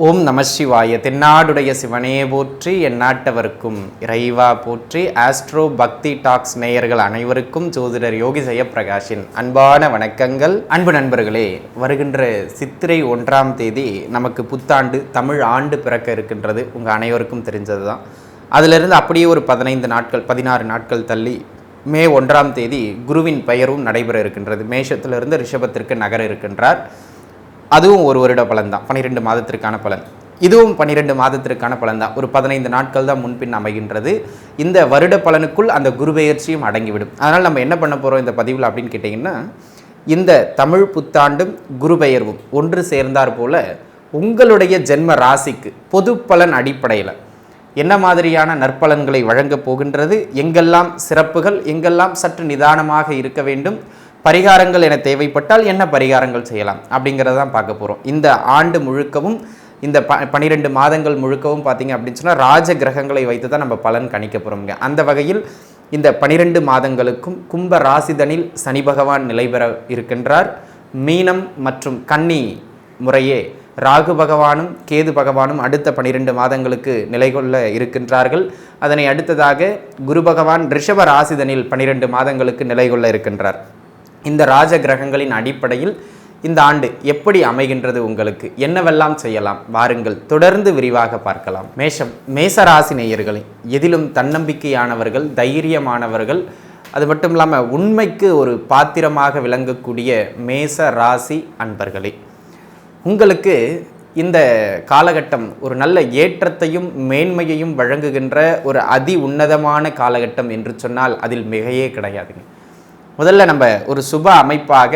ஓம் நம சிவாய. தென்னாடுடைய சிவனே போற்றி, எந்நாட்டவர்க்கும் இறைவா போற்றி. ஆஸ்ட்ரோ பக்தி டாக்ஸ் நேயர்கள் அனைவருக்கும் ஜோதிடர் யோகி ஜெயப்பிரகாஷின் அன்பான வணக்கங்கள். அன்பு நண்பர்களே, வருகின்ற சித்திரை 1ஆம் தேதி நமக்கு புத்தாண்டு தமிழ் ஆண்டு பிறக்க இருக்கின்றது. உங்கள் அனைவருக்கும் தெரிஞ்சது தான். அதிலிருந்து அப்படியே ஒரு 16 நாட்கள் தள்ளி மே 1ஆம் தேதி குருவின் பெயரும் நடைபெற இருக்கின்றது. மேஷத்திலிருந்து ரிஷபத்திற்கு நகர இருக்கின்றார். அதுவும் ஒரு வருட பலன் தான், 12 மாதத்திற்கான பலன். இதுவும் 12 மாதத்திற்கான பலன் தான். ஒரு 15 நாட்கள் தான் முன்பின் அமைகின்றது. இந்த வருட பலனுக்குள் அந்த குரு பெயர்ச்சியும் அடங்கிவிடும். அதனால் நம்ம என்ன பண்ண போகிறோம் இந்த பதிவில் அப்படின்னு கேட்டிங்கன்னா, இந்த தமிழ் புத்தாண்டும் குரு பெயர்வும் ஒன்று சேர்ந்தார் போல உங்களுடைய ஜென்ம ராசிக்கு பொது பலன் அடிப்படையில் என்ன மாதிரியான நற்பலன்களை வழங்கப் போகின்றது, எங்கெல்லாம் சிறப்புகள், எங்கெல்லாம் சற்று நிதானமாக இருக்க வேண்டும், பரிகாரங்கள் என தேவைப்பட்டால் என்ன பரிகாரங்கள் செய்யலாம் அப்படிங்கிறதான் பார்க்க போகிறோம். இந்த ஆண்டு முழுக்கவும், இந்த 12 மாதங்கள் முழுக்கவும் பார்த்தீங்க அப்படின்னு சொன்னால் ராஜ கிரகங்களை வைத்து தான் நம்ம பலன் கணிக்க போகிறோம்ங்க. அந்த வகையில் இந்த 12 மாதங்களுக்கும் கும்ப ராசிதனில் சனி பகவான் நிலை பெற இருக்கின்றார். மீனம் மற்றும் கன்னி முறையே ராகு பகவானும் கேது பகவானும் அடுத்த 12 மாதங்களுக்கு நிலை கொள்ள இருக்கின்றார்கள். அதனை அடுத்ததாக குரு பகவான் ரிஷப ராசிதனில் 12 மாதங்களுக்கு நிலை கொள்ள இருக்கின்றார். இந்த ராஜ கிரகங்களின் அடிப்படையில் இந்த ஆண்டு எப்படி அமைகின்றது, உங்களுக்கு என்னவெல்லாம் செய்யலாம், வாருங்கள் தொடர்ந்து விரிவாக பார்க்கலாம். மேசராசி நேயர்களே, எதிலும் தன்னம்பிக்கையானவர்கள், தைரியமானவர்கள், அது மட்டும் இல்லாமல் உண்மைக்கு ஒரு பாத்திரமாக விளங்கக்கூடிய மேச ராசி அன்பர்களே, உங்களுக்கு இந்த காலகட்டம் ஒரு நல்ல ஏற்றத்தையும் மேன்மையையும் வழங்குகின்ற ஒரு அதி உன்னதமான காலகட்டம் என்று சொன்னால் அதில் மிகையே கிடையாதுங்க. முதல்ல நம்ம ஒரு சுப அமைப்பாக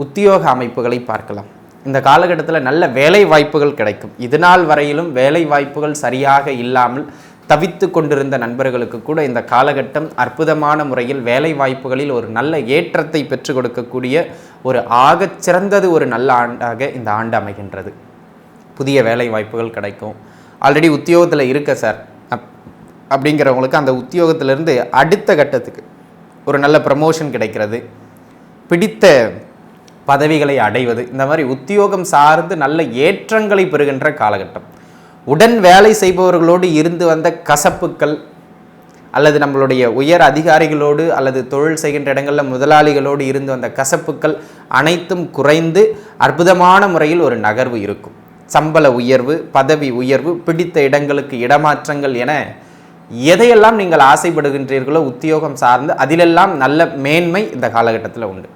உத்தியோக அமைப்புகளை பார்க்கலாம். இந்த காலகட்டத்தில் நல்ல வேலை வாய்ப்புகள் கிடைக்கும். இதுநாள் வரையிலும் வேலை வாய்ப்புகள் சரியாக இல்லாமல் தவித்து கொண்டிருந்த நண்பர்களுக்கு கூட இந்த காலகட்டம் அற்புதமான முறையில் வேலை வாய்ப்புகளில் ஒரு நல்ல ஏற்றத்தை பெற்றுக் கொடுக்கக்கூடிய ஒரு ஆகச்சிறந்தது ஒரு நல்ல ஆண்டாக இந்த ஆண்டு அமைகின்றது. புதிய வேலை வாய்ப்புகள் கிடைக்கும். ஆல்ரெடி உத்தியோகத்தில் இருக்க சார் அப்படிங்கிறவங்களுக்கு அந்த உத்தியோகத்திலிருந்து அடுத்த கட்டத்துக்கு ஒரு நல்ல ப்ரமோஷன் கிடைக்கிறது, பிடித்த பதவிகளை அடைவது, இந்த மாதிரி உத்தியோகம் சார்ந்து நல்ல ஏற்றங்களை பெறுகின்ற காலகட்டம். உடன் வேலை செய்பவர்களோடு இருந்து வந்த கசப்புக்கள் அல்லது நம்மளுடைய உயர் அதிகாரிகளோடு அல்லது தொழில் செய்கின்ற இடங்களில் முதலாளிகளோடு இருந்து வந்த கசப்புக்கள் அனைத்தும் குறைந்து அற்புதமான முறையில் ஒரு நகர்வு இருக்கும். சம்பள உயர்வு, பதவி உயர்வு, பிடித்த இடங்களுக்கு இடமாற்றங்கள் என எதையெல்லாம் நீங்கள் ஆசைப்படுகின்றீர்களோ உத்தியோகம் சார்ந்து அதிலெல்லாம் நல்ல மேன்மை இந்த காலகட்டத்தில் உண்டு.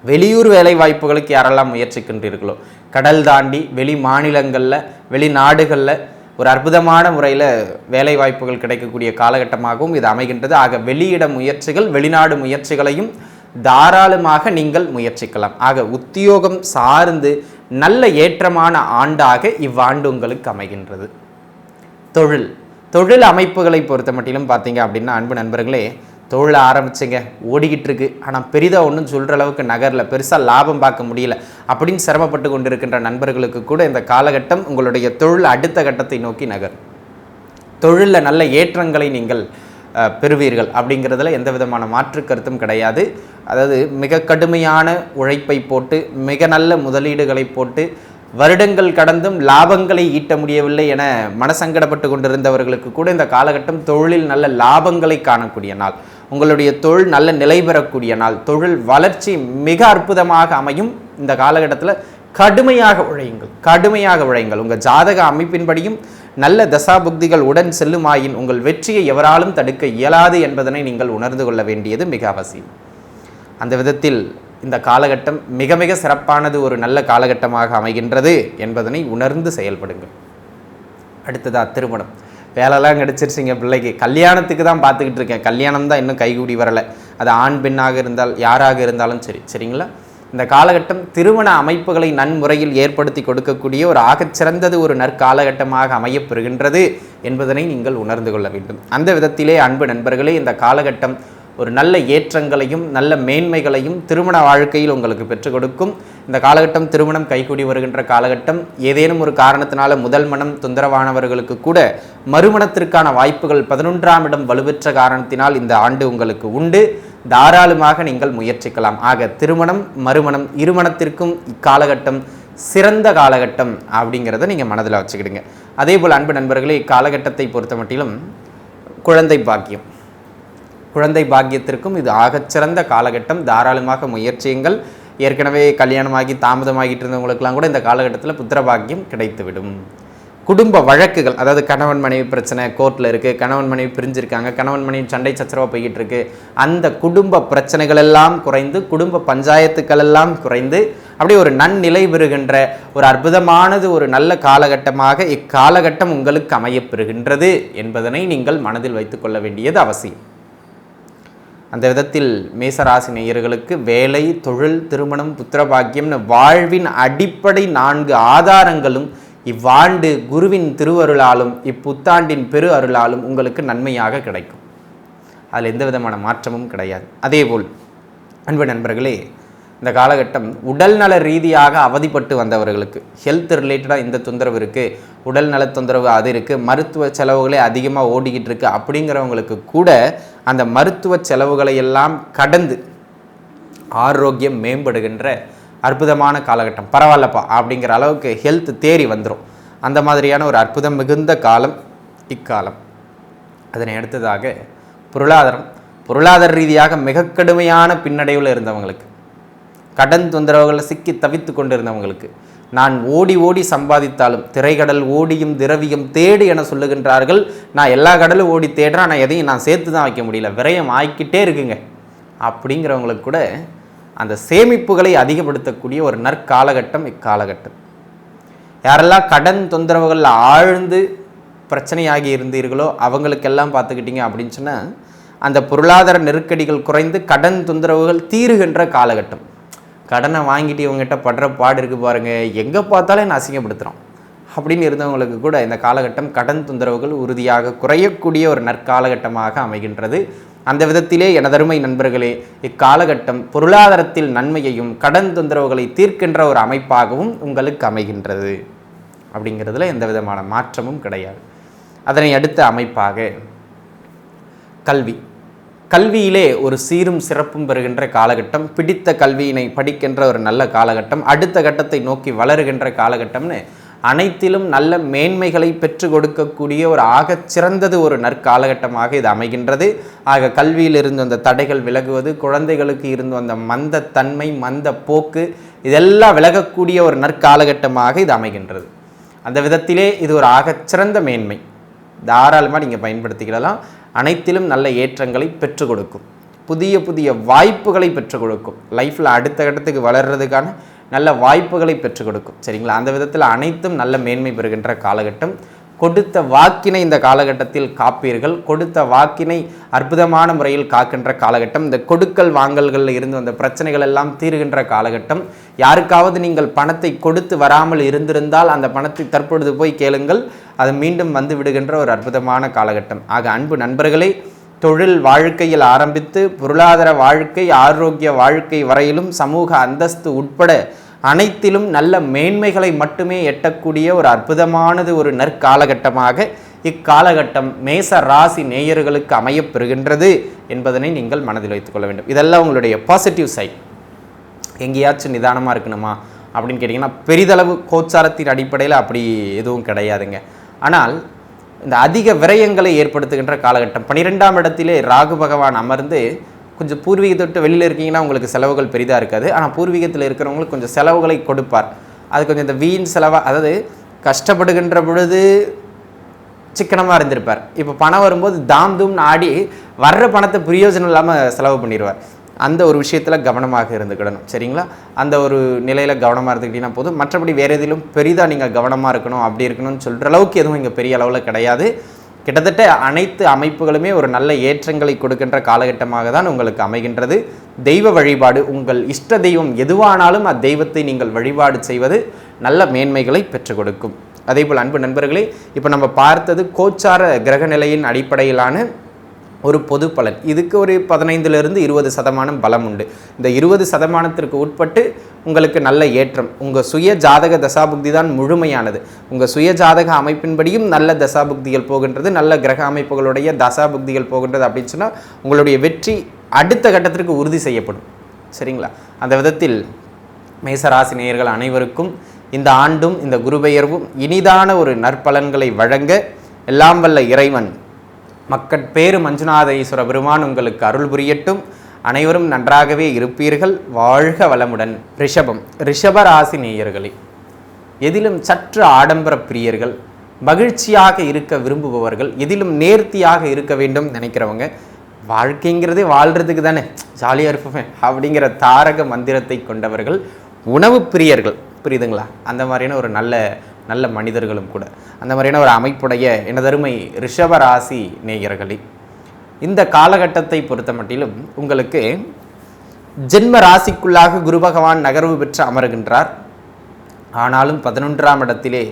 வெளியூர் வேலை வாய்ப்புகளுக்கு யாரெல்லாம் முயற்சிக்கின்றீர்களோ, கடல் தாண்டி வெளி மாநிலங்களில் வெளிநாடுகளில் ஒரு அற்புதமான முறையில் வேலை வாய்ப்புகள் கிடைக்கக்கூடிய காலகட்டமாகவும் இது அமைகின்றது. ஆக வெளியிட முயற்சிகள், வெளிநாடு முயற்சிகளையும் தாராளமாக நீங்கள் முயற்சிக்கலாம். ஆக உத்தியோகம் சார்ந்து நல்ல ஏற்றமான ஆண்டாக இவ்வாண்டு உங்களுக்கு அமைகின்றது. தொழில் அமைப்புகளை பொறுத்த மட்டிலும் பார்த்தீங்க அப்படின்னா அன்பு நண்பர்களே, தொழில் ஆரம்பிச்சுங்க, ஓடிக்கிட்டு இருக்கு, ஆனால் பெரிதாக ஒன்றும் சொல்கிற அளவுக்கு நகரில் பெருசாக லாபம் பார்க்க முடியல அப்படின்னு சிரமப்பட்டு கொண்டிருக்கின்ற நண்பர்களுக்கு கூட இந்த காலகட்டம் உங்களுடைய தொழில் அடுத்த கட்டத்தை நோக்கி நகரும். தொழிலில் நல்ல ஏற்றங்களை நீங்கள் பெறுவீர்கள் அப்படிங்கிறதுல எந்த விதமான மாற்று கருத்தும் கிடையாது. அதாவது மிக கடுமையான உழைப்பை போட்டு மிக நல்ல முதலீடுகளை போட்டு வருடங்கள் கடந்தும் லாபங்களை ஈட்ட முடியவில்லை என மனசங்கடப்பட்டு கொண்டிருந்தவர்களுக்கு கூட இந்த காலகட்டம் தொழிலில் நல்ல லாபங்களை காணக்கூடிய நாள், உங்களுடைய தொழில் நல்ல நிலை பெறக்கூடிய நாள், தொழில் வளர்ச்சி மிக அற்புதமாக அமையும். இந்த காலகட்டத்தில் கடுமையாக உழையுங்கள். உங்கள் ஜாதக அமைப்பின்படியும் நல்ல தசாபுக்திகள் உடன் செல்லுமாயின் உங்கள் வெற்றியை எவராலும் தடுக்க இயலாது என்பதனை நீங்கள் உணர்ந்து கொள்ள வேண்டியது மிக அவசியம். அந்த விதத்தில் இந்த காலகட்டம் மிக மிக சிறப்பானது, ஒரு நல்ல காலகட்டமாக அமைகின்றது என்பதனை உணர்ந்து செயல்படுங்கள். அடுத்ததா திருமணம். வேலைலாம் கிடைச்சிருச்சிங்க பிள்ளைக்கு, கல்யாணத்துக்கு தான் பார்த்துக்கிட்டு இருக்கேன், கல்யாணம் தான் இன்னும் கைகூடி வரலை. அது ஆண் பெண்ணாக இருந்தால் யாராக இருந்தாலும் சரிங்களா. இந்த காலகட்டம் திருமண அமைப்புகளை நன்முறையில் ஏற்படுத்தி கொடுக்கக்கூடிய ஒரு ஆகச்சிறந்தது ஒரு நற்காலகட்டமாக அமையப்பெறுகின்றது என்பதனை நீங்கள் உணர்ந்து கொள்ள வேண்டும். அந்த விதத்திலே அன்பு நண்பர்களே, இந்த காலகட்டம் ஒரு நல்ல ஏற்றங்களையும் நல்ல மேன்மைகளையும் திருமண வாழ்க்கையில் உங்களுக்கு பெற்றுக் கொடுக்கும். இந்த காலகட்டம் திருமணம் கைகூடி வருகின்ற காலகட்டம். ஏதேனும் ஒரு காரணத்தினால முதல் மனம் தொந்தரவானவர்களுக்கு கூட மறுமணத்திற்கான வாய்ப்புகள் 11ஆம் இடம் வலுப்பெற்ற காரணத்தினால் இந்த ஆண்டு உங்களுக்கு உண்டு. தாராளமாக நீங்கள் முயற்சிக்கலாம். ஆக திருமணம், மறுமணம் இருமணத்திற்கும் இக்காலகட்டம் சிறந்த காலகட்டம் அப்படிங்கிறத நீங்கள் மனதில் வச்சுக்கிடுங்க. அதே போல் அன்பு நண்பர்களே, இக்காலகட்டத்தை பொறுத்த மட்டிலும் குழந்தை பாக்கியம், குழந்தை பாக்கியத்திற்கும் இது ஆகச்சிறந்த காலகட்டம். தாராளமாக முயற்சியுங்கள். ஏற்கனவே கல்யாணமாகி தாமதமாகிட்டு இருந்தவங்களுக்கெல்லாம் கூட இந்த காலகட்டத்தில் புத்திர பாக்கியம் கிடைத்துவிடும். குடும்ப வழக்குகள், அதாவது கணவன் மனைவி பிரச்சனை கோர்ட்டில் இருக்குது, கணவன் மனைவி பிரிஞ்சிருக்காங்க, கணவன் மனைவி சண்டை சச்சரவாக போய்கிட்டு இருக்கு, அந்த குடும்ப பிரச்சனைகள் எல்லாம் குறைந்து, குடும்ப பஞ்சாயத்துக்கள் எல்லாம் குறைந்து, அப்படியே ஒரு நன்னிலை பெறுகின்ற ஒரு அற்புதமானது ஒரு நல்ல காலகட்டமாக இக்காலகட்டம் உங்களுக்கு அமையப்பெறுகின்றது என்பதனை நீங்கள் மனதில் வைத்துக் கொள்ள வேண்டியது அவசியம். அந்த விதத்தில் மேசராசி நேயர்களுக்கு வேலை, தொழில், திருமணம், புத்திரபாக்கியம்னு வாழ்வின் அடிப்படை 4 ஆதாரங்களும் இவ்வாண்டு குருவின் திருவருளாலும் இப்புத்தாண்டின் பெரு அருளாலும் உங்களுக்கு நன்மையாக கிடைக்கும். அதில் எந்த விதமான மாற்றமும் கிடையாது. அதேபோல் அன்பு நண்பர்களே, இந்த காலகட்டம் உடல்நல ரீதியாக அவதிப்பட்டு வந்தவர்களுக்கு, ஹெல்த் ரிலேட்டடாக இந்த தொந்தரவு இருக்குது, உடல் நல தொந்தரவு அது இருக்குது, மருத்துவ செலவுகளே அதிகமாக ஓடிக்கிட்டு இருக்குது அப்படிங்கிறவங்களுக்கு கூட அந்த மருத்துவ செலவுகளை எல்லாம் கடந்து ஆரோக்கியம் மேம்படுகின்ற அற்புதமான காலகட்டம். பரவாயில்லப்பா அப்படிங்கிற அளவுக்கு ஹெல்த் தேறி வந்துடும். அந்த மாதிரியான ஒரு அற்புதம் மிகுந்த காலம் இக்காலம். அதனை அடுத்ததாக பொருளாதார ரீதியாக மிக கடுமையான பின்னடைவில் இருந்தவங்களுக்கு, கடன் தொந்தரவுகளில் சிக்கி தவித்து கொண்டிருந்தவங்களுக்கு, நான் ஓடி ஓடி சம்பாதித்தாலும் திரைக்கடல் ஓடியும் திரவியம் தேடு என சொல்லுகின்றார்கள். நான் எல்லா கடலும் ஓடி தேடுறேன், ஆனால் எதையும் நான் சேர்த்து தான் வைக்க முடியல, விரயம் ஆகிக்கிட்டே இருக்குங்க அப்படிங்கிறவங்களுக்கு கூட அந்த சேமிப்புகளை அதிகப்படுத்தக்கூடிய ஒரு நற்காலகட்டம் இக்காலகட்டம். யாரெல்லாம் கடன் தொந்தரவுகள் ஆழ்ந்து பிரச்சனையாகி இருந்தீர்களோ அவங்களுக்கெல்லாம் பார்த்துக்கிட்டிங்க அப்படின்னு சொன்னால் அந்த பொருளாதார நெருக்கடிகள் குறைந்து கடன் தொந்தரவுகள் தீருகின்ற காலகட்டம். கடனை வாங்கிட்டு இவங்ககிட்ட படுற பாடு இருக்குது பாருங்கள், எங்கே பார்த்தாலும் என்ன அசிங்கப்படுத்துகிறோம் அப்படின்னு இருந்தவங்களுக்கு கூட இந்த காலகட்டம் கடன் தொந்தரவுகள் உறுதியாக குறையக்கூடிய ஒரு நற்காலகட்டமாக அமைகின்றது. அந்த விதத்திலே எனதருமை நண்பர்களே, இக்காலகட்டம் பொருளாதாரத்தில் நன்மையையும் கடன் தொந்தரவுகளை தீர்க்கின்ற ஒரு அமைப்பாகவும் உங்களுக்கு அமைகின்றது. அப்படிங்கிறதுல எந்த விதமான மாற்றமும் கிடையாது. அதனை அடுத்த அமைப்பாக கல்வியிலே ஒரு சீரும் சிறப்பும் பெறுகின்ற காலகட்டம், பிடித்த கல்வியினை படிக்கின்ற ஒரு நல்ல காலகட்டம், அடுத்த கட்டத்தை நோக்கி வளருகின்ற காலகட்டம்னு அனைத்திலும் நல்ல மேன்மைகளை பெற்று கொடுக்கக்கூடிய ஒரு ஆகச்சிறந்தது ஒரு நற்காலகட்டமாக இது அமைகின்றது. ஆக கல்வியில் இருந்து அந்த தடைகள் விலகுவது, குழந்தைகளுக்கு இருந்து வந்த மந்தத்தன்மை, மந்த போக்கு இதெல்லாம் விலகக்கூடிய ஒரு நற்காலகட்டமாக இது அமைகின்றது. அந்த விதத்திலே இது ஒரு ஆகச்சிறந்த மேன்மை. தாராளமாக நீங்கள் பயன்படுத்திக்கலாம். அனைத்திலும் நல்ல ஏற்றங்களை பெற்றுக் கொடுக்கும், புதிய புதிய வாய்ப்புகளை பெற்றுக் கொடுக்கும், லைஃப்பில் அடுத்த கட்டத்துக்கு வளர்கிறதுக்கான நல்ல வாய்ப்புகளை பெற்றுக் கொடுக்கும். சரிங்களா? அந்த விதத்தில் அனைத்தும் நல்ல மேன்மை பெறுகின்ற காலகட்டம். கொடுத்த வாக்கினை இந்த காலகட்டத்தில் காப்பீர்கள். கொடுத்த வாக்கினை அற்புதமான முறையில் காக்கின்ற காலகட்டம். இந்த கொடுக்கல் வாங்கல்களில் இருந்து வந்த பிரச்சனைகள் எல்லாம் தீருகின்ற காலகட்டம். யாருக்காவது நீங்கள் பணத்தை கொடுத்து வராமல் இருந்திருந்தால் அந்த பணத்தை தற்பொழுது போய் கேளுங்கள், அது மீண்டும் வந்து விடுகின்ற ஒரு அற்புதமான காலகட்டம். ஆக அன்பு நண்பர்களே, தொழில் வாழ்க்கையில் ஆரம்பித்து பொருளாதார வாழ்க்கை, ஆரோக்கிய வாழ்க்கை வரையிலும் சமூக அந்தஸ்து உட்பட அனைத்திலும் நல்ல மேன்மைகளை மட்டுமே எட்டக்கூடிய ஒரு அற்புதமானது ஒரு நற்காலகட்டமாக இக்காலகட்டம் மேச ராசி நேயர்களுக்கு அமையப்பெறுகின்றது என்பதனை நீங்கள் மனதில் வைத்துக்கொள்ள வேண்டும். இதெல்லாம் உங்களுடைய பாசிட்டிவ் சைட். எங்கேயாச்சும் நிதானமாக இருக்கணுமா அப்படின்னு கேட்டிங்கன்னா பெரிதளவு கோச்சாரத்தின் அடிப்படையில் அப்படி எதுவும் கிடையாதுங்க. ஆனால் இந்த அதிக விரயங்களை ஏற்படுத்துகின்ற காலகட்டம். 12ஆம் இடத்திலே ராகு பகவான் அமர்ந்து கொஞ்சம் பூர்வீகத்தை விட்டு வெளியில் இருக்கீங்கன்னா உங்களுக்கு செலவுகள் பெரிதாக இருக்காது. ஆனால் பூர்வீகத்தில் இருக்கிறவங்களுக்கு கொஞ்சம் செலவுகளை கொடுப்பார். அது கொஞ்சம் இந்த வீண் செலவாக, அதாவது கஷ்டப்படுகின்ற பொழுது சிக்கனமாக இருந்திருப்பார். இப்போ பணம் வரும்போது தாம் தூம்னு ஆடி வர்ற பணத்தை பிரயோஜனம் இல்லாமல் செலவு பண்ணிடுவார். அந்த ஒரு விஷயத்தில் கவனமாக இருந்துக்கிடணும். சரிங்களா? அந்த ஒரு நிலையில் கவனமாக இருந்துக்கிட்டீங்கன்னா போதும். மற்றபடி வேறு எதிலும் பெரிதாக நீங்கள் கவனமாக இருக்கணும், அப்படி இருக்கணும்னு சொல்கிற அளவுக்கு எதுவும் இங்கே பெரிய அளவில் கிடையாது. கிட்டத்தட்ட அனைத்து அமைப்புகளுமே ஒரு நல்ல ஏற்றங்களை கொடுக்கின்ற காலகட்டமாக தான் உங்களுக்கு அமைகின்றது. தெய்வ வழிபாடு, உங்கள் இஷ்ட தெய்வம் எதுவானாலும் அத்தெய்வத்தை நீங்கள் வழிபாடு செய்வது நல்ல மேன்மைகளை பெற்றுக் கொடுக்கும். அதேபோல் அன்பு நண்பர்களே, இப்போ நம்ம பார்த்தது கோச்சார கிரக நிலையின் அடிப்படையிலான ஒரு பொது பலன். இதுக்கு ஒரு 15லிருந்து 20% பலம் உண்டு. இந்த 20% உட்பட்டு உங்களுக்கு நல்ல ஏற்றம். உங்கள் சுய ஜாதக தசாபுக்தி தான் முழுமையானது. உங்கள் சுய ஜாதக அமைப்பின்படியும் நல்ல தசாபுக்திகள் போகின்றது, நல்ல கிரக அமைப்புகளுடைய தசாபுக்திகள் போகின்றது அப்படின்னு சொன்னால் உங்களுடைய வெற்றி அடுத்த கட்டத்திற்கு உறுதி செய்யப்படும். சரிங்களா? அந்த விதத்தில் மேசராசி நேயர்கள் அனைவருக்கும் இந்த ஆண்டும் இந்த குருபெயர்வும் இனிதான ஒரு நற்பலன்களை வழங்க எல்லாம் வல்ல இறைவன் மக்கட்பேறு மஞ்சுநாத ஈஸ்வர பெருமான் உங்களுக்கு அருள் புரியட்டும். அனைவரும் நன்றாகவே இருப்பீர்கள். வாழ்க வளமுடன். ரிஷப ராசி நேயர்களே, எதிலும் சற்று ஆடம்பர பிரியர்கள், மகிழ்ச்சியாக இருக்க விரும்புபவர்கள், எதிலும் நேர்த்தியாக இருக்க வேண்டும் நினைக்கிறவங்க, வாழ்க்கைங்கிறதே வாழ்கிறதுக்கு தானே, ஜாலியாக இருப்பேன் அப்படிங்கிற தாரக மந்திரத்தை கொண்டவர்கள், உணவு பிரியர்கள், புரியுதுங்களா? அந்த மாதிரியான ஒரு நல்ல மனிதர்களும் கூட, அந்த மாதிரியான ஒரு அமைப்புடைய எனதருமை ரிஷப ராசி நேயர்களே, இந்த காலகட்டத்தை பொறுத்த மட்டிலும் உங்களுக்கு ஜென்ம ராசிக்குள்ளாக குரு பகவான் நகர்வு பெற்று அமருகின்றார். ஆனாலும் 11ஆம் இடத்திலே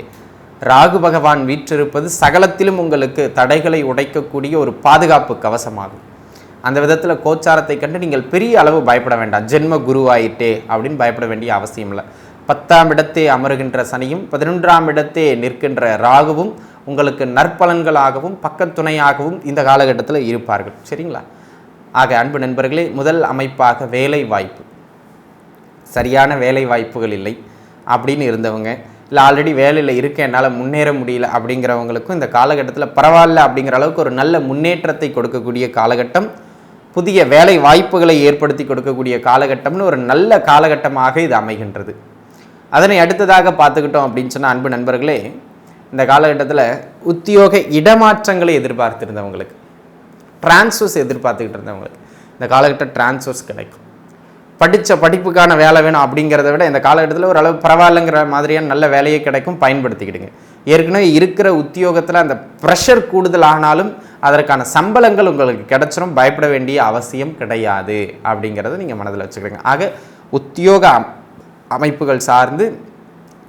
ராகு பகவான் வீற்றிருப்பது சகலத்திலும் உங்களுக்கு தடைகளை உடைக்கக்கூடிய ஒரு பாதுகாப்பு கவசமாகும். அந்த விதத்தில் கோச்சாரத்தை கண்டு நீங்கள் பெரிய அளவு பயப்பட வேண்டாம். ஜென்ம குருவாயிட்டே அப்படின்னு பயப்பட வேண்டிய அவசியம் இல்லை. 10ஆம் இடத்தே அமருகின்ற சனியும் 11ஆம் இடத்தே நிற்கின்ற ராகுவும் உங்களுக்கு நற்பலன்களாகவும் பக்கத்துணையாகவும் இந்த காலகட்டத்தில் இருப்பார்கள். சரிங்களா? ஆக அன்பு நண்பர்களே, முதல் அமைப்பாக வேலை வாய்ப்பு, சரியான வேலை வாய்ப்புகள் இல்லை அப்படின்னு இருந்தவங்க, இல்லை ஆல்ரெடி வேலையில் இருக்க என்னால் முன்னேற முடியல அப்படிங்கிறவங்களுக்கும் இந்த காலகட்டத்தில் பரவாயில்ல அப்படிங்கிற அளவுக்கு ஒரு நல்ல முன்னேற்றத்தை கொடுக்கக்கூடிய காலகட்டம், புதிய வேலை வாய்ப்புகளை ஏற்படுத்தி கொடுக்கக்கூடிய காலகட்டம்னு ஒரு நல்ல காலகட்டமாக இது அமைகின்றது. அதனை அடுத்ததாக பார்த்துக்கிட்டோம் அப்படின்னு சொன்னால் அன்பு நண்பர்களே, இந்த காலகட்டத்தில் உத்தியோக இடமாற்றங்களை எதிர்பார்த்துருந்தவங்களுக்கு, டிரான்ஸ்ஃபர்ஸ் எதிர்பார்த்துக்கிட்டு இருந்தவங்களுக்கு இந்த காலகட்டம் டிரான்ஸ்ஃபர்ஸ் கிடைக்கும். படித்த படிப்புக்கான வேலை வேணும் அப்படிங்கிறத விட இந்த காலகட்டத்தில் ஓரளவு பரவாயில்லைங்கிற மாதிரியான நல்ல வேலையை கிடைக்கும், பயன்படுத்திக்கிடுங்க. ஏற்கனவே இருக்கிற உத்தியோகத்தில் அந்த ப்ரெஷர் கூடுதல் ஆனாலும் அதற்கான சம்பளங்கள் உங்களுக்கு கிடைச்சிடும், பயப்பட வேண்டிய அவசியம் கிடையாது அப்படிங்கிறத நீங்கள் மனதில் வச்சுக்கிறீங்க. ஆக உத்தியோக அமைப்புகள் சார்ந்து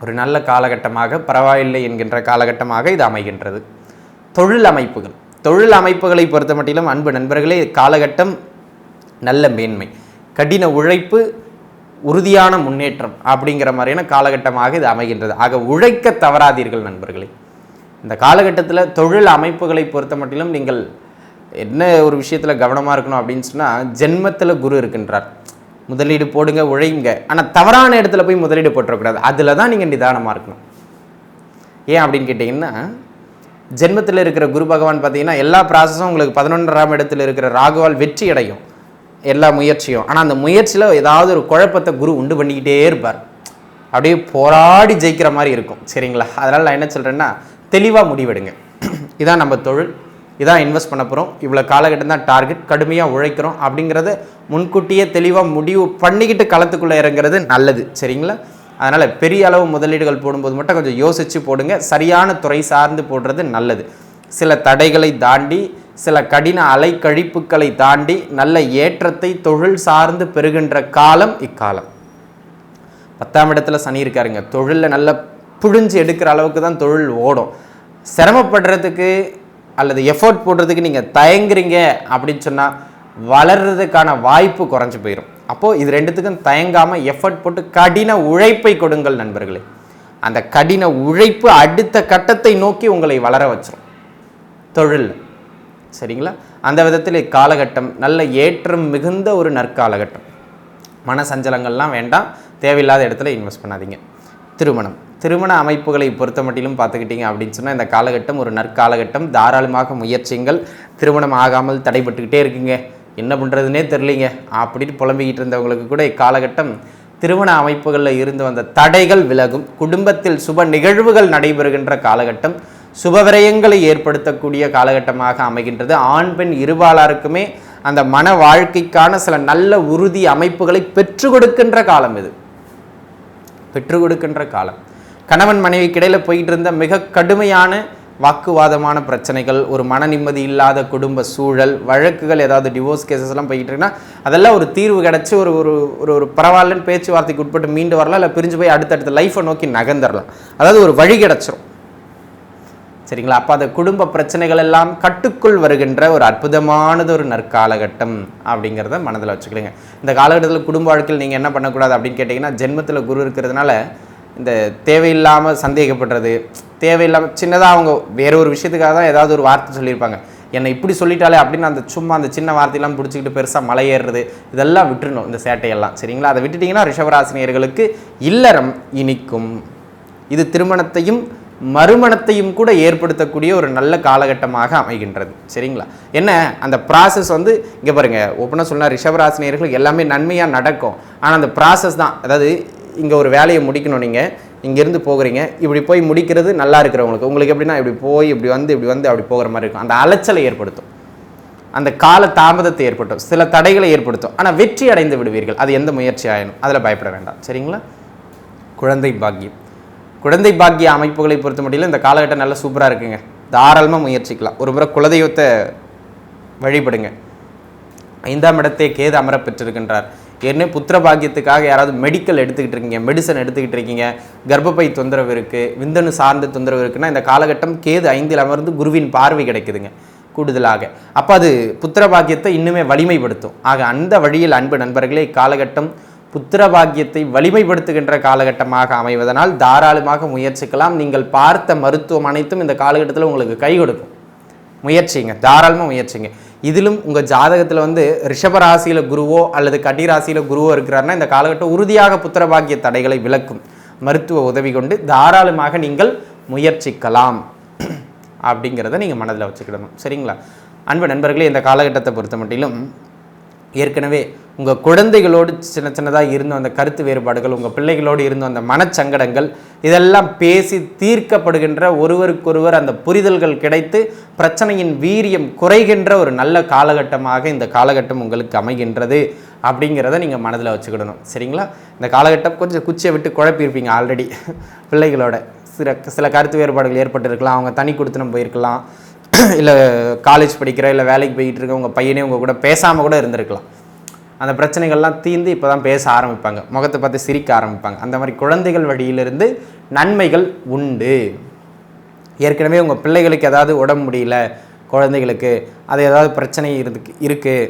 ஒரு நல்ல காலகட்டமாக, பரவாயில்லை என்கின்ற காலகட்டமாக இது அமைகின்றது. தொழில் அமைப்புகளை பொறுத்த மட்டிலும் அன்பு நண்பர்களே, காலகட்டம் நல்ல மேன்மை, கடின உழைப்பு, உறுதியான முன்னேற்றம் அப்படிங்கிற மாதிரியான காலகட்டமாக இது அமைகின்றது. ஆக உழைக்க தவறாதீர்கள் நண்பர்களே. இந்த காலகட்டத்தில் தொழில் அமைப்புகளை பொறுத்த மட்டிலும் நீங்கள் என்ன ஒரு விஷயத்தில் கவனமாக இருக்கணும் அப்படின்னு சொன்னால், ஜென்மத்தில் குரு இருக்கின்றார். முதலீடு போடுங்க, உழைங்க, ஆனால் தவறான இடத்துல போய் முதலீடு போட்டுறக்கூடாது. அதில் தான் நீங்கள் நிதானமாக இருக்கணும். ஏன் அப்படின்னு கேட்டிங்கன்னா, ஜென்மத்தில் இருக்கிற குரு பகவான் பார்த்தீங்கன்னா எல்லா ப்ராசஸும் உங்களுக்கு 11ஆம் இடத்துல இருக்கிற ராகுவால் வெற்றி அடையும், எல்லா முயற்சியும். ஆனால் அந்த முயற்சியில் ஏதாவது ஒரு குழப்பத்தை குரு உண்டு பண்ணிக்கிட்டே இருப்பார். அப்படியே போராடி ஜெயிக்கிற மாதிரி இருக்கும். சரிங்களா? அதனால் நான் என்ன சொல்கிறேன்னா, தெளிவாக முடிவெடுங்க. இதான் நம்ம தொழில், இதான் இன்வெஸ்ட் பண்ண போகிறோம், இவ்வளோ காலகட்டம் தான் டார்கெட், கடுமையாக உழைக்கிறோம் அப்படிங்கிறத முன்கூட்டியே தெளிவாக முடிவு பண்ணிக்கிட்டு களத்துக்குள்ளே இறங்குறது நல்லது. சரிங்களா? அதனால் பெரிய அளவு முதலீடுகள் போடும்போது மட்டும் கொஞ்சம் யோசித்து போடுங்க. சரியான துறை சார்ந்து போடுறது நல்லது. சில தடைகளை தாண்டி, சில கடின அலைக்கழிப்புகளை தாண்டி நல்ல ஏற்றத்தை தொழில் சார்ந்து பெறுகின்ற காலம் இக்காலம். 10ஆம் இடத்துல சனி இருக்காருங்க. தொழிலில் நல்ல புழிஞ்சு எடுக்கிற அளவுக்கு தான் தொழில் ஓடும். சிரமப்படுறதுக்கு அல்லது எஃபோர்ட் போடுறதுக்கு நீங்கள் தயங்குறீங்க அப்படின்னு சொன்னால் வளர்கிறதுக்கான வாய்ப்பு குறைஞ்சி போயிடும். அப்போது இது ரெண்டுத்துக்கும் தயங்காமல் எஃபர்ட் போட்டு கடின உழைப்பை கொடுங்கள் நண்பர்களே. அந்த கடின உழைப்பு அடுத்த கட்டத்தை நோக்கி உங்களை வளர வச்சிடும் தொழில். சரிங்களா? அந்த விதத்தில் இக்காலகட்டம் நல்ல ஏற்றம் மிகுந்த ஒரு நற்காலகட்டம். மன சஞ்சலங்கள்லாம் வேண்டாம், தேவையில்லாத இடத்துல இன்வெஸ்ட் பண்ணாதீங்க. திருமண அமைப்புகளை பொறுத்த மட்டிலும் பார்த்துக்கிட்டிங்க அப்படின்னு சொன்னால் இந்த காலகட்டம் ஒரு நற்காலகட்டம். தாராளமாக முயற்சிங்கள். திருமணம் ஆகாமல் தடைபட்டுக்கிட்டே இருக்குங்க, என்ன பண்ணுறதுனே தெரியலிங்க அப்படின்னு புலம்பிக்கிட்டு இருந்தவங்களுக்கு கூட இக்காலகட்டம் திருமண அமைப்புகளில் இருந்து வந்த தடைகள் விலகும். குடும்பத்தில் சுப நிகழ்வுகள் நடைபெறுகின்ற காலகட்டம், சுபவிரயங்களை ஏற்படுத்தக்கூடிய காலகட்டமாக அமைகின்றது. ஆண் பெண் இருபாலாருக்குமே அந்த மன வாழ்க்கைக்கான சில நல்ல உறுதி அமைப்புகளை பெற்றுக் கொடுக்கின்ற காலம் இது. பெற்றுக் கொடுக்கின்ற காலம். கணவன் மனைவிக்கு இடையில் போயிட்டு இருந்த மிக கடுமையான வாக்குவாதமான பிரச்சனைகள், ஒரு மன நிம்மதி இல்லாத குடும்ப சூழல், வழக்குகள், ஏதாவது டிவோர்ஸ் கேசஸ்லாம் போய்கிட்டு இருக்குன்னா அதெல்லாம் ஒரு தீர்வு கிடச்சி ஒரு ஒரு ஒரு பரவாயில்லன்னு பேச்சுவார்த்தைக்கு உட்பட்டு மீண்டு வரலாம், இல்லை பிரிஞ்சு போய் அடுத்தடுத்த லைஃப்பை நோக்கி நகர்ந்துடலாம். அதாவது ஒரு வழி கிடச்சிரும். சரிங்களா? அப்போ அந்த குடும்ப பிரச்சனைகள் எல்லாம் கட்டுக்குள் வருகின்ற ஒரு அற்புதமானது ஒரு நற்காலகட்டம் அப்படிங்கிறத மனதில் வச்சுக்கிடுங்க. இந்த காலகட்டத்தில் குடும்ப வாழ்க்கையில் நீங்கள் என்ன பண்ணக்கூடாது அப்படின்னு கேட்டிங்கன்னா, ஜென்மத்தில் குரு இருக்கிறதுனால இந்த தேவையில்லாமல் சந்தேகப்படுறது, தேவையில்லாமல் சின்னதாக அவங்க வேற ஒரு விஷயத்துக்காக தான் ஏதாவது ஒரு வார்த்தை சொல்லியிருப்பாங்க, என்னை இப்படி சொல்லிட்டாலே அப்படின்னு அந்த சின்ன வார்த்தையெல்லாம் பிடிச்சிக்கிட்டு பெருசாக மலை ஏறுறது, இதெல்லாம் விட்டுறணும் இந்த சேட்டையெல்லாம். சரிங்களா? அதை விட்டுட்டிங்கன்னா ரிஷபராசினியர்களுக்கு இல்லறம் இனிக்கும். இது திருமணத்தையும் மறுமணத்தையும் கூட ஏற்படுத்தக்கூடிய ஒரு நல்ல காலகட்டமாக அமைகின்றது. சரிங்களா? என்ன அந்த ப்ராசஸ் வந்து இங்கே பாருங்கள், ஓப்பனாக சொன்னால் ரிஷபராசினியர்களுக்கு எல்லாமே நன்மையாக நடக்கும். ஆனால் அந்த ப்ராசஸ் தான், அதாவது இங்கே ஒரு வேலையை முடிக்கணும், நீங்கள் இங்கேருந்து போகிறீங்க, இப்படி போய் முடிக்கிறது நல்லா இருக்கிறவங்களுக்கு எப்படின்னா இப்படி போய் இப்படி வந்து அப்படி போகிற மாதிரி இருக்கும். அந்த அலைச்சலை ஏற்படுத்தும், அந்த கால தாமதத்தை ஏற்படுத்தும், சில தடைகளை ஏற்படுத்தும். ஆனால் வெற்றி அடைந்து விடுவீர்கள். அது எந்த முயற்சி ஆயினும் அதில் பயப்பட வேண்டாம். சரிங்களா? குழந்தை பாக்கிய அமைப்புகளை பொறுத்த மட்டும் இந்த காலகட்டம் நல்லா சூப்பராக இருக்குங்க. தாராளமாக முயற்சிக்கலாம். ஒரு முறை குலதெய்வத்தை வழிபடுங்க. 5ஆம் இடத்தை கேது அமர பெற்றிருக்கின்றார். ஏற்கனவே புத்திர பாக்கியத்துக்காக யாராவது மெடிக்கல் எடுத்துக்கிட்டு இருக்கீங்க, மெடிசன் எடுத்துக்கிட்டு இருக்கீங்க, கர்ப்பப்பை தொந்தரவு இருக்குது, விந்தணு சார்ந்த தொந்தரவு இருக்குன்னா இந்த காலகட்டம் கேது 5இல் அமர்ந்து குருவின் பார்வை கிடைக்குதுங்க கூடுதலாக. அப்போ அது புத்திர பாக்கியத்தை இன்னுமே வலிமைப்படுத்தும். ஆக அந்த வழியில் அன்பு நண்பர்களே, காலகட்டம் புத்திர பாக்கியத்தை வலிமைப்படுத்துகின்ற காலகட்டமாக அமைவதனால் தாராளமாக முயற்சிக்கலாம். நீங்கள் பார்த்த மருத்துவம் அனைத்தும் இந்த காலகட்டத்தில் உங்களுக்கு கை கொடுக்கும். முயற்சிங்க, தாராளமாக முயற்சிங்க. இதிலும் உங்கள் ஜாதகத்தில் வந்து ரிஷபராசியில் குருவோ அல்லது கன்னிராசியில் குருவோ இருக்கிறாருன்னா இந்த காலகட்டம் உறுதியாக புத்திர பாக்கிய தடைகளை விலக்கும். மருத்துவ உதவி கொண்டு தாராளமாக நீங்கள் முயற்சிக்கலாம் அப்படிங்கிறத நீங்கள் மனதில் வச்சுக்கிடணும். சரிங்களா? அன்பு நண்பர்களே, இந்த காலகட்டத்தை பொறுத்த மட்டிலும் ஏற்கனவே உங்கள் குழந்தைகளோடு சின்னதாக இருந்த அந்த கருத்து வேறுபாடுகள், உங்கள் பிள்ளைகளோடு இருந்த அந்த மனச்சங்கடங்கள் இதெல்லாம் பேசி தீர்க்கப்படுகின்ற, ஒருவருக்கொருவர் அந்த புரிதல்கள் கிடைத்து பிரச்சனையின் வீரியம் குறைகின்ற ஒரு நல்ல காலகட்டமாக இந்த காலகட்டம் உங்களுக்கு அமைகின்றது அப்படிங்கிறத நீங்கள் மனதில் வச்சுக்கிடணும். சரிங்களா? இந்த காலகட்டம் கொஞ்சம் குச்சியை விட்டு குழப்பியிருப்பீங்க ஆல்ரெடி. பிள்ளைகளோட சில கருத்து வேறுபாடுகள் ஏற்பட்டிருக்கலாம். அவங்க தனி கொடுத்துனம் போயிருக்கலாம், இல்லை காலேஜ் படிக்கிற இல்லை வேலைக்கு போயிட்டு இருக்க உங்கள் பையனே உங்கள் கூட பேசாமல் கூட இருந்திருக்கலாம். அந்த பிரச்சனைகள்லாம் தீர்ந்து இப்போ தான் பேச ஆரம்பிப்பாங்க, முகத்தை பார்த்து சிரிக்க ஆரம்பிப்பாங்க. அந்த மாதிரி குழந்தைகள் வழியிலிருந்து நன்மைகள் உண்டு. ஏற்கனவே உங்கள் பிள்ளைகளுக்கு ஏதாவது உடம்பு முடியல, குழந்தைகளுக்கு அது ஏதாவது பிரச்சனை இருக்குது,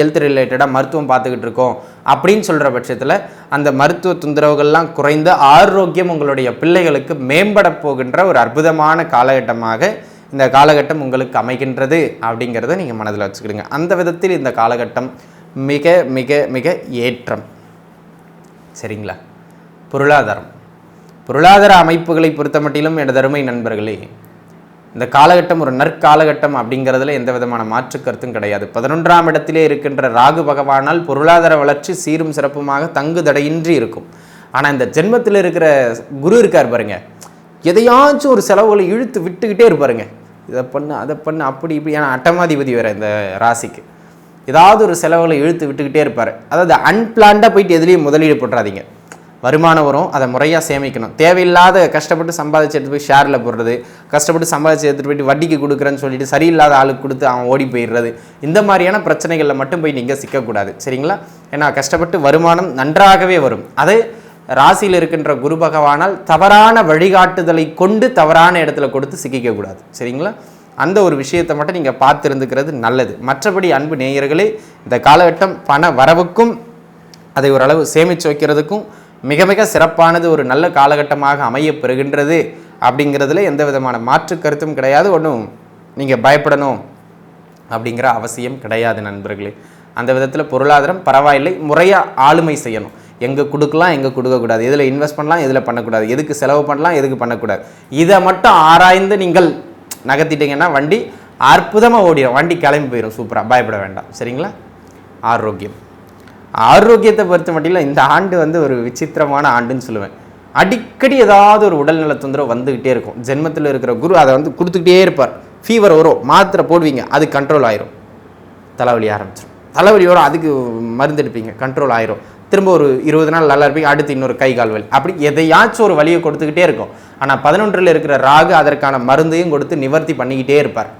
ஹெல்த் ரிலேட்டடாக மருத்துவம் பார்த்துக்கிட்டு இருக்கோம் அப்படின்னு சொல்கிற பட்சத்தில் அந்த மருத்துவ தொந்தரவுகள்லாம் குறைந்து ஆரோக்கியம் உங்களுடைய பிள்ளைகளுக்கு மேம்பட போகின்ற ஒரு அற்புதமான காலகட்டமாக இந்த காலகட்டம் உங்களுக்கு அமைகின்றது அப்படிங்கிறத நீங்கள் மனதில் வச்சுக்கிடுங்க. அந்த விதத்தில் இந்த காலகட்டம் மிக மிக மிக ஏற்றம். சரிங்களா? பொருளாதார அமைப்புகளை பொறுத்த மட்டிலும் எனது அருமை நண்பர்களே, இந்த காலகட்டம் ஒரு நற்காலகட்டம் அப்படிங்கிறதுல எந்த விதமான மாற்று கருத்தும் கிடையாது. 11ஆம் இடத்திலே இருக்கின்ற ராகு பகவானால் பொருளாதார வளர்ச்சி சீரும் சிறப்புமாக தங்கு தடையின்றி இருக்கும். ஆனால் இந்த ஜென்மத்தில் இருக்கிற குரு இருக்கார் பாருங்க, எதையாச்சும் ஒரு செலவுகளை இழுத்து விட்டுக்கிட்டே இருப்பாருங்க. இதை பண்ணு அதை பண்ணு அப்படி இப்படி. ஏன்னா அட்டமாதிபதி வேறு இந்த ராசிக்கு ஏதாவது ஒரு செலவுகளை இழுத்து விட்டுக்கிட்டே இருப்பார். அதாவது அன்பிளான்டாக போயிட்டு எதுலேயும் முதலீடு போட்டுறாதீங்க. வருமானம் வரும், அதை முறையாக சேமிக்கணும். தேவையில்லாத கஷ்டப்பட்டு சம்பாதிச்சு எடுத்து போய் ஷேரில் போடுறது, கஷ்டப்பட்டு சம்பாதிச்சு எடுத்துகிட்டு போயிட்டு வட்டிக்கு கொடுக்குறேன்னு சொல்லிட்டு சரியில்லாத ஆளுக்கு கொடுத்து அவன் ஓடி போயிடுறது, இந்த மாதிரியான பிரச்சனைகளில் மட்டும் போய் நீங்கள் சிக்கக்கூடாது. சரிங்களா? ஏன்னா கஷ்டப்பட்டு வருமானம் நன்றாகவே வரும். அது ராசியில் இருக்கின்ற குரு பகவானால் தவறான வழிகாட்டுதலை கொண்டு தவறான இடத்துல கொடுத்து சிக்கிக்கக்கூடாது. சரிங்களா? அந்த ஒரு விஷயத்தை மட்டும் நீங்கள் பார்த்துருந்துக்கிறது நல்லது. மற்றபடி அன்பு நேயர்களே, இந்த காலகட்டம் பண வரவுக்கும் அதை ஓரளவு சேமித்து வைக்கிறதுக்கும் மிக மிக சிறப்பானது, ஒரு நல்ல காலகட்டமாக அமையப்பெறுகின்றது அப்படிங்கிறதுல எந்த விதமான மாற்று கருத்தும் கிடையாது. ஒன்றும் நீங்கள் பயப்படணும் அப்படிங்கிற அவசியம் கிடையாது நண்பர்களே. அந்த விதத்தில் பொருளாதாரம் பரவாயில்லை, முறையாக ஆளுமை செய்யணும். எங்கே கொடுக்கலாம், எங்கே கொடுக்கக்கூடாது, எதில் இன்வெஸ்ட் பண்ணலாம், எதில் பண்ணக்கூடாது, எதுக்கு செலவு பண்ணலாம், எதுக்கு பண்ணக்கூடாது, இதை மட்டும் ஆராய்ந்து நீங்கள் நகர்த்திட்டீங்கன்னா வண்டி அற்புதமாக ஓடிடும், வண்டி கிளம்பி போயிடும் சூப்பராக. பயப்பட வேண்டாம். சரிங்களா? ஆரோக்கியத்தை பொறுத்த மட்டும் இந்த ஆண்டு வந்து ஒரு விசித்திரமான ஆண்டுன்னு சொல்லுவேன். அடிக்கடி ஏதாவது ஒரு உடல்நல தொந்தரவு வந்துக்கிட்டே இருக்கும். ஜென்மத்தில் இருக்கிற குரு அதை வந்து கொடுத்துக்கிட்டே இருப்பார். ஃபீவர் வரும், மாத்திரை போடுவீங்க, அது கண்ட்ரோல் ஆயிரும். தலைவலி ஆரம்பிச்சிடும், தலைவலி வரும், அதுக்கு மருந்து எடுப்பீங்க, கண்ட்ரோல் ஆயிரும். திரும்ப ஒரு 20 நாள் நல்லா இருப்பீங்க, அடுத்து இன்னொரு கை கால் வலி, அப்படி எதையாச்சும் ஒரு வலியை கொடுத்துக்கிட்டே இருக்கும். ஆனால் 11ல் இருக்கிற ராகு அதற்கான மருந்தையும் கொடுத்து நிவர்த்தி பண்ணிக்கிட்டே இருப்பார்.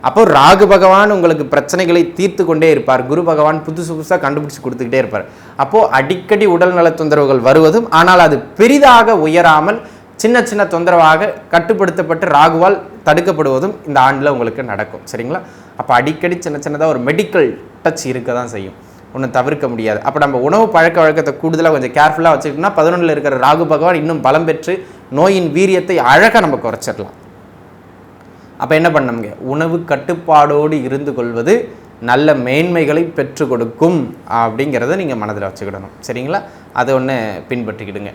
அப்போ ராகு பகவான் உங்களுக்கு பிரச்சனைகளை தீர்த்து கொண்டே இருப்பார், குரு பகவான் புதுசாக கண்டுபிடிச்சி கொடுத்துக்கிட்டே இருப்பார். அப்போது அடிக்கடி உடல் நல தொந்தரவுகள் வருவதும், ஆனால் அது பெரிதாக உயராமல் சின்ன சின்ன தொந்தரவாக கட்டுப்படுத்தப்பட்டு ராகுவால் தடுக்கப்படுவதும் இந்த ஆண்டில் உங்களுக்கு நடக்கும். சரிங்களா? அப்போ அடிக்கடி சின்னதாக ஒரு மெடிக்கல் டச் இருக்க தான் செய்யும், ஒன்றும் தவிர்க்க முடியாது. அப்போ நம்ம உணவு பழக்க வழக்கத்தை கூடுதலாக கொஞ்சம் கேர்ஃபுல்லாக வச்சுக்கிட்டோம்னா 11ல் இருக்கிற ராகு பகவான் இன்னும் பலம் பெற்று நோயின் வீரியத்தை அழகாக நம்ம குறைச்சிடலாம். அப்போ என்ன பண்ணணுங்க? உணவு கட்டுப்பாடோடு இருந்து கொள்வது நல்ல மேன்மைகளை பெற்று கொடுக்கும் அப்படிங்கிறத நீங்கள் மனதில் வச்சுக்கிடணும். சரிங்களா? அதை ஒன்று பின்பற்றிக்கிடுங்க.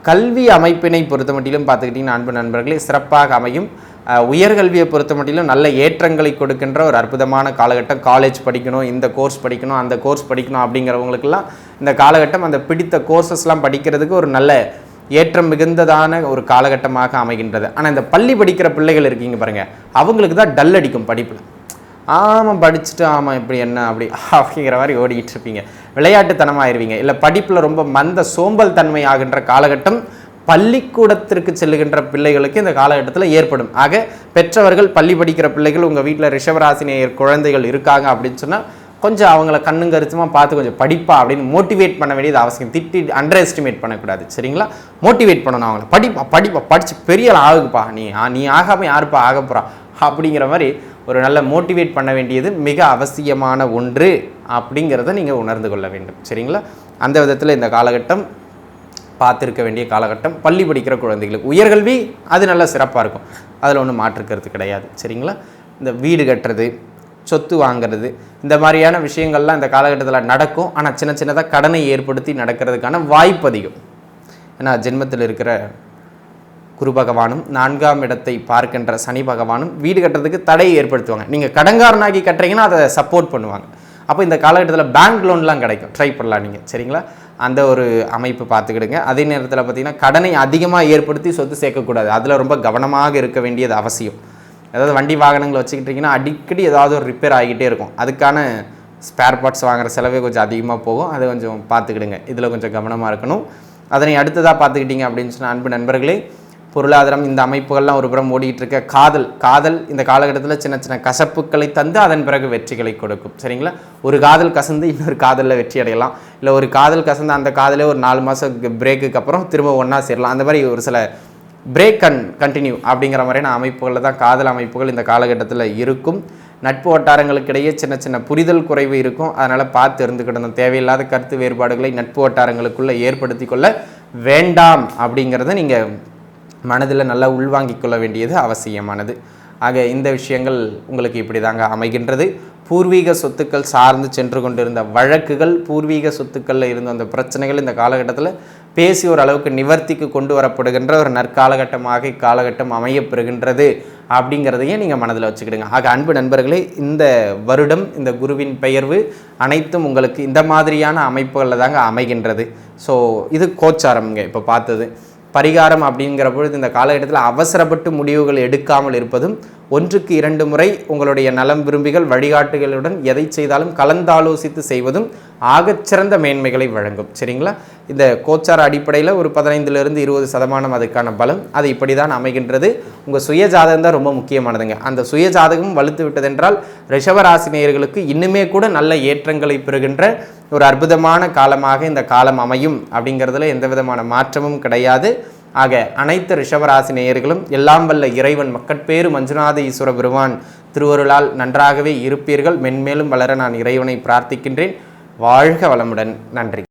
கல்வி அமைப்பினை பொறுத்த மட்டிலும் பார்த்துக்கிட்டிங்கன்னா அன்பு நண்பர்களே சிறப்பாக அமையும். உயர்கல்வியை பொறுத்த மட்டிலும் நல்ல ஏற்றங்களை கொடுக்கின்ற ஒரு அற்புதமான காலகட்டம். காலேஜ் படிக்கணும், இந்த கோர்ஸ் படிக்கணும், அந்த கோர்ஸ் படிக்கணும் அப்படிங்கிறவங்களுக்கெல்லாம் இந்த காலகட்டம் அந்த பிடித்த கோர்சஸ்லாம் படிக்கிறதுக்கு ஒரு நல்ல ஏற்றம் மிகுந்ததான ஒரு காலகட்டமாக அமைகின்றது. ஆனால் இந்த பள்ளி படிக்கிற பிள்ளைகள் இருக்கீங்க பாருங்கள், அவங்களுக்கு தான் டல் அடிக்கும் படிப்பில். ஆமாம் படிச்சுட்டு ஆமாம் இப்படி என்ன அப்படிங்கிற மாதிரி ஓடிக்கிட்டு இருப்பீங்க, விளையாட்டுத்தனமாயிருவீங்க. இல்லை படிப்பில் ரொம்ப மந்த சோம்பல் தன்மை ஆகின்ற காலகட்டம் பள்ளிக்கூடத்திற்கு செல்லுகின்ற பிள்ளைகளுக்கு இந்த காலகட்டத்தில் ஏற்படும். ஆக பெற்றவர்கள் பள்ளி படிக்கிற பிள்ளைகள் உங்கள் வீட்டில் ரிஷபராசினியர் குழந்தைகள் இருக்காங்க அப்படின்னு சொன்னால் கொஞ்சம் அவங்கள கண்ணுங்கருத்துமாக பார்த்து கொஞ்சம் படிப்பா அப்படின்னு மோட்டிவேட் பண்ண வேண்டியது அவசியம். திட்டி அண்டர் எஸ்டிமேட் பண்ணக்கூடாது, சரிங்களா? மோட்டிவேட் பண்ணணும் அவங்கள. படிப்பா படித்து பெரிய ஆகுப்பா, நீ ஆகாமல் யாருப்பா ஆக போகிறா அப்படிங்கிற மாதிரி ஒரு நல்ல மோட்டிவேட் பண்ண வேண்டியது மிக அவசியமான ஒன்று அப்படிங்கிறத நீங்கள் உணர்ந்து கொள்ள வேண்டும், சரிங்களா? அந்த விதத்தில் இந்த காலகட்டம் பார்த்துருக்க வேண்டிய காலகட்டம். பள்ளி படிக்கிற குழந்தைகளுக்கு உயர்கல்வி அது நல்லா சிறப்பாக இருக்கும், அதில் ஒன்றும் மாற்றுக்கிறது கிடையாது, சரிங்களா? இந்த வீடு கட்டுறது, சொத்து வாங்கிறது, இந்த மாதிரியான விஷயங்கள்லாம் இந்த காலகட்டத்தில் நடக்கும். ஆனால் சின்ன சின்னதாக கடனை ஏற்படுத்தி நடக்கிறதுக்கான வாய்ப்பு அதிகம். ஏன்னா ஜென்மத்தில் இருக்கிற குரு பகவானும் 4ஆம் இடத்தை பார்க்கின்ற சனி பகவானும் வீடு கட்டுறதுக்கு தடையை ஏற்படுத்துவாங்க. நீங்கள் கடன்காரனாகி கட்டுறீங்கன்னா அதை சப்போர்ட் பண்ணுவாங்க. அப்போ இந்த காலகட்டத்தில் பேங்க் லோன்லாம் கிடைக்கும், ட்ரை பண்ணலாம் நீங்கள், சரிங்களா? அந்த ஒரு அமைப்பு பார்த்துக்கிடுங்க. அதே நேரத்தில் பார்த்திங்கன்னா கடனை அதிகமாக ஏற்படுத்தி சொத்து சேர்க்கக்கூடாது, அதில் ரொம்ப கவனமாக இருக்க வேண்டியது அவசியம். அதாவது வண்டி வாகனங்களை வச்சுக்கிட்டிங்கன்னா அடிக்கடி ஏதாவது ஒரு ரிப்பேர் ஆகிக்கிட்டே இருக்கும், அதுக்கான ஸ்பேர் பார்ட்ஸ் வாங்குகிற செலவே கொஞ்சம் அதிகமாக போகும், அதை கொஞ்சம் பார்த்துக்கிடுங்க. இதில் கொஞ்சம் கவனமாக இருக்கணும். அதனை அடுத்ததாக பார்த்துக்கிட்டிங்க அப்படின்னு சொன்னால் அன்பு நண்பர்களே, பொருளாதாரம் இந்த அமைப்புகள்லாம் ஒரு புறம் ஓடிக்கிட்டு இருக்க காதல் இந்த காலகட்டத்தில் சின்ன சின்ன கசப்புக்களை தந்து அதன் பிறகு வெற்றிகளை கொடுக்கும், சரிங்களா? ஒரு காதல் கசந்து இன்னொரு காதலில் வெற்றி அடையலாம், இல்லை ஒரு காதல் கசந்து அந்த காதலே ஒரு 4 மாதம் பிரேக்குக்கு அப்புறம் திரும்ப ஒன்றா சேரலாம். அந்த மாதிரி ஒரு சில பிரேக் அண்ட் கண்டினியூ அப்படிங்கிற மாதிரியான அமைப்புகளில் தான் காதல் அமைப்புகள் இந்த காலகட்டத்தில் இருக்கும். நட்பு வட்டாரங்களுக்கிடையே சின்ன சின்ன புரிதல் குறைவு இருக்கும், அதனால் பார்த்து இருந்துக்கிடணும். தேவையில்லாத கருத்து வேறுபாடுகளை நட்பு வட்டாரங்களுக்குள்ளே ஏற்படுத்தி கொள்ள வேண்டாம் அப்படிங்கிறத நீங்கள் மனதில் நல்லா உள்வாங்கிக் கொள்ள வேண்டியது அவசியமானது. ஆக இந்த விஷயங்கள் உங்களுக்கு இப்படி தாங்க அமைகின்றது. பூர்வீக சொத்துக்கள் சார்ந்து சென்று கொண்டிருந்த வழக்குகள், பூர்வீக சொத்துக்களில் இருந்த அந்த பிரச்சனைகள் இந்த காலகட்டத்தில் பேசி ஓரளவுக்கு நிவர்த்திக்கு கொண்டு வரப்படுகின்ற ஒரு நற்காலகட்டமாக இக்காலகட்டம் அமையப்பெறுகின்றது அப்படிங்கிறதையும் நீங்கள் மனதில் வச்சுக்கிடுங்க. ஆக அன்பு நண்பர்களே, இந்த வருடம் இந்த குருவின் பெயர்வு அனைத்தும் உங்களுக்கு இந்த மாதிரியான அமைப்புகளில் தாங்க அமைகின்றது. ஸோ இது கோச்சாரம்ங்க. இப்போ பார்த்தது பரிகாரம் அப்படிங்கிற பொழுது இந்த காலகட்டத்தில் அவசரப்பட்டு முடிவுகள் எடுக்காமல் இருப்பதும், 1க்கு 2 முறை உங்களுடைய நலம் விரும்பிகள் வழிகாட்டுகளுடன் எதை செய்தாலும் கலந்தாலோசித்து செய்வதும் ஆகச்சிறந்த மேன்மைகளை வழங்கும், சரிங்களா? இந்த கோச்சார அடிப்படையில் ஒரு 15லிருந்து 20% அதுக்கான பலம் அது இப்படி தான் அமைகின்றது. உங்கள் சுய ஜாதகம் தான் ரொம்ப முக்கியமானதுங்க. அந்த சுய ஜாதகம் வலுத்து விட்டதென்றால் ரிஷபராசினியர்களுக்கு இன்னுமே கூட நல்ல ஏற்றங்களை பெறுகின்ற ஒரு அற்புதமான காலமாக இந்த காலம் அமையும் அப்படிங்கிறதுல எந்த விதமான மாற்றமும் கிடையாது. ஆக அனைத்து ரிஷபராசி நேயர்களும் எல்லாம் வல்ல இறைவன் மக்கட்பேறு மஞ்சுநாத ஈஸ்வர பெருமான் திருவருளால் நன்றாகவே இருப்பீர்கள். மென்மேலும் வளர நான் இறைவனை பிரார்த்திக்கின்றேன். வாழ்க வளமுடன். நன்றி.